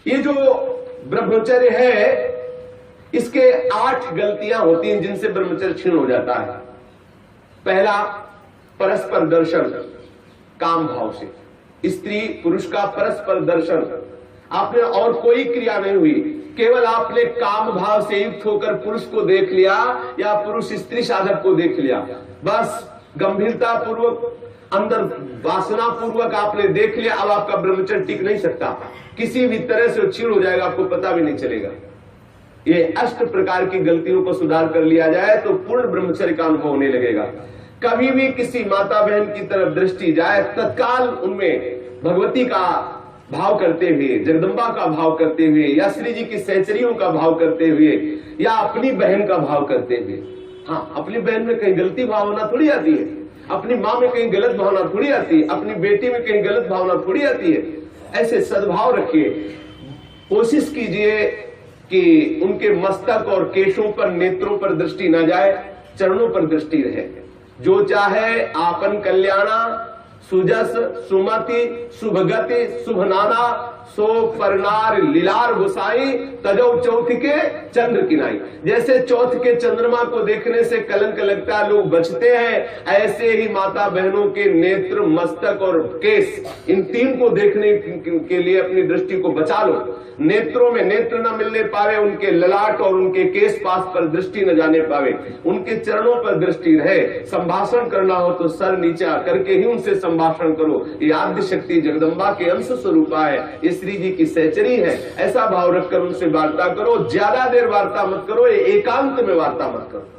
ये जो ब्रह्मचर्य है, इसके 8 गलतियां होती हैं जिनसे ब्रह्मचर्य क्षीण हो जाता है। पहला, परस्पर दर्शन काम भाव से। स्त्री पुरुष का परस्पर दर्शन, आपने और कोई क्रिया नहीं हुई, केवल आपने काम भाव से युक्त होकर पुरुष को देख लिया या पुरुष स्त्री साधक को देख लिया, बस गंभीरता पूर्वक अंदर वासना पूर्वक आपने देख लिया। अब आपका ब्रह्मचर्य टिक नहीं सकता, किसी भी तरह से क्षीण हो जाएगा, आपको पता भी नहीं चलेगा। ये 8 प्रकार की गलतियों को सुधार कर लिया जाए तो पूर्ण ब्रह्मचर्य का अनुभव होने लगेगा। कभी भी किसी माता बहन की तरफ दृष्टि जाए, तत्काल उनमें भगवती का भाव करते हुए, जगदम्बा का भाव करते हुए, या श्री जी की सहचरियों का भाव करते हुए, या अपनी बहन का भाव करते हुए। हाँ, अपनी बहन में कहीं गलती भावना थोड़ी आती है, अपनी माँ में कहीं गलत भावना थोड़ी आती है, अपनी बेटी में कहीं गलत भावना थोड़ी आती है। ऐसे सद्भाव रखिए, कोशिश कीजिए कि उनके मस्तक और केशों पर, नेत्रों पर दृष्टि न जाए, चरणों पर दृष्टि रहे। जो चाहे आपन कल्याणा, सुजस सुमति शुभगति शुभ नाना, सो परनार लीलार गुसाई, तजो चौथ के चंद्र किनाई। जैसे चौथ के चंद्रमा को देखने से कलंक लगता है, लोग बचते हैं, ऐसे ही माता बहनों के नेत्र, मस्तक और केस, इन 3 को देखने के लिए अपनी दृष्टि को बचा लो। नेत्रों में नेत्र न मिलने पावे, उनके ललाट और उनके केस पास पर दृष्टि न जाने पावे, उनके चरणों पर दृष्टि रहे। संभाषण करना हो तो सर नीचा करके ही उनसे संभाषण करो। ये आद्य शक्ति जगदम्बा के अंश स्वरूपा है, ये श्री जी की सहचरी है। ऐसा भाव रखकर उनसे वार्ता करो। ज्यादा देर वार्ता मत करो, ये एकांत में वार्ता मत करो।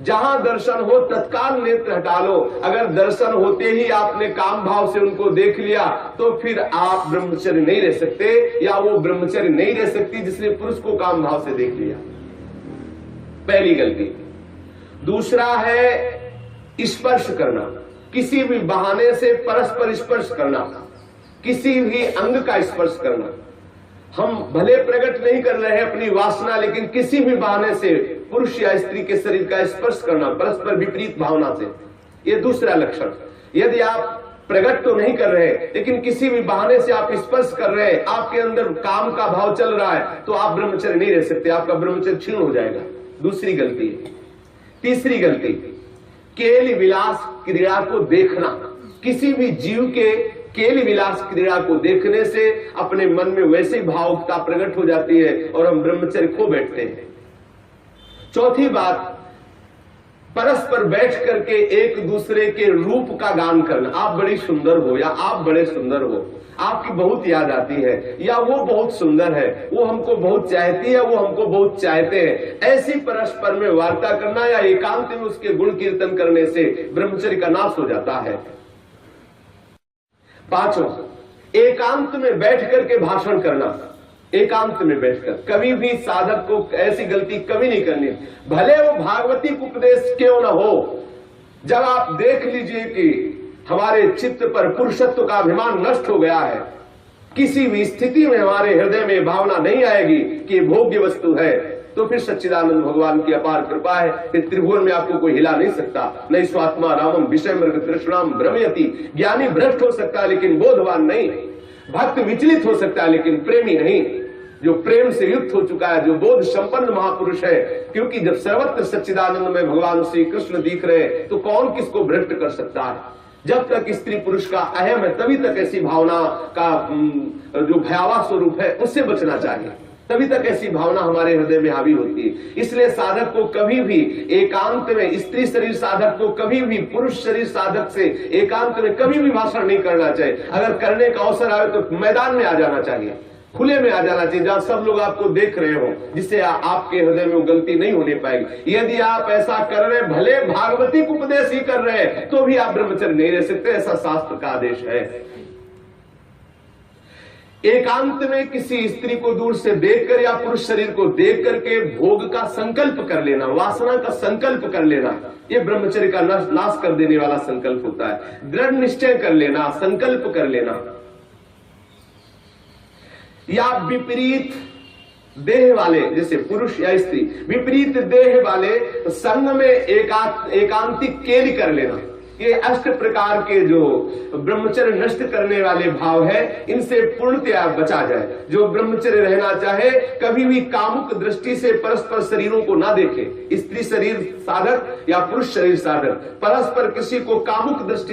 जहां दर्शन हो तत्काल नेत्र हटा लो। अगर दर्शन होते ही आपने काम भाव से उनको देख लिया तो फिर आप ब्रह्मचर्य नहीं रह सकते, या वो ब्रह्मचर्य नहीं रह सकती जिसने पुरुष को काम भाव से देख लिया। पहली गलती। दूसरा है स्पर्श करना, किसी भी बहाने से परस्पर स्पर्श करना, किसी भी अंग का स्पर्श करना। हम भले प्रकट नहीं कर रहे हैं अपनी वासना, लेकिन किसी भी बहाने से पुरुष या स्त्री के शरीर का स्पर्श करना परस्पर विपरीत भावना से, यह दूसरा लक्षण। यदि आप प्रकट तो नहीं कर रहे लेकिन किसी भी बहाने से आप स्पर्श कर रहे हैं, आपके अंदर काम का भाव चल रहा है, तो आप ब्रह्मचर्य नहीं रह सकते, आपका ब्रह्मचर्य क्षीण हो जाएगा। दूसरी गलती। तीसरी गलती, केल विलास क्रीड़ा को देखना। किसी भी जीव के केल विलास क्रीड़ा को देखने से अपने मन में वैसे भावुकता प्रकट हो जाती है और हम ब्रह्मचर्य खो बैठते हैं। चौथी बात, परस्पर बैठ करके एक दूसरे के रूप का गान करना। आप बड़ी सुंदर हो, या आप बड़े सुंदर हो, आपकी बहुत याद आती है, या वो बहुत सुंदर है, वो हमको बहुत चाहती है, वो हमको बहुत चाहते हैं। ऐसी परस्पर में वार्ता करना या एकांत में उसके गुण कीर्तन करने से ब्रह्मचर्य का नाश हो जाता है। पांचों, एकांत में बैठ करके भाषण करना। एकांत में बैठकर कभी भी साधक को ऐसी गलती कभी नहीं करनी, भले वो भागवती उपदेश क्यों न हो। जब आप देख लीजिए कि हमारे चित्त पर पुरुषत्व का अभिमान नष्ट हो गया है, किसी भी स्थिति में हमारे हृदय में भावना नहीं आएगी कि भोग्य वस्तु है, तो फिर सच्चिदानंद भगवान की अपार कृपा है कि त्रिभुवन में आपको कोई हिला नहीं सकता। नहीं स्वात्मा रामम विषय मृग तृष्णाम भ्रमयति। ज्ञानी भ्रष्ट हो सकता है लेकिन बोधवान नहीं, भक्त विचलित हो सकता है लेकिन प्रेमी नहीं। जो प्रेम से युक्त हो चुका है, जो बोध संपन्न महापुरुष है, क्योंकि जब सर्वत्र सच्चिदानंद में भगवान श्री कृष्ण दिख रहे तो कौन किसको भ्रष्ट कर सकता है। जब तक स्त्री पुरुष का अहम है तभी तक ऐसी भावना का जो भयावह स्वरूप है उससे बचना चाहिए, तभी तक ऐसी भावना हमारे हृदय में हावी होती है। इसलिए साधक को कभी भी एकांत में, स्त्री शरीर साधक को कभी भी पुरुष शरीर साधक से एकांत में कभी भी भाषण नहीं करना चाहिए। अगर करने का अवसर आए तो मैदान में आ जाना चाहिए, खुले में आ जाना चाहिए, जहां सब लोग आपको देख रहे हो, जिससे आपके हृदय में वो गलती नहीं होने पाएगी। यदि आप ऐसा कर रहे, भले भागवती उपदेश ही कर रहे हैं, तो भी आप ब्रह्मचर्य नहीं रह सकते, ऐसा शास्त्र का आदेश है। एकांत में किसी स्त्री को दूर से देखकर या पुरुष शरीर को देख करके भोग का संकल्प कर लेना, वासना का संकल्प कर लेना, ये ब्रह्मचर्य का नाश कर देने वाला संकल्प होता है। दृढ़ निश्चय कर लेना, संकल्प कर लेना। या विपरीत देह वाले, जैसे पुरुष या स्त्री, विपरीत देह वाले संग में एकांतिक केली कर लेना। ये अष्ट प्रकार के जो ब्रह्मचर्य नष्ट करने वाले भाव है, इनसे पूर्णतया बचा जाए। जो ब्रह्मचर्य रहना चाहे कभी भी कामुक दृष्टि से परस्पर शरीरों को ना देखे, स्त्री शरीर साधक या पुरुष शरीर साधक, परस्पर किसी को कामुक दृष्टि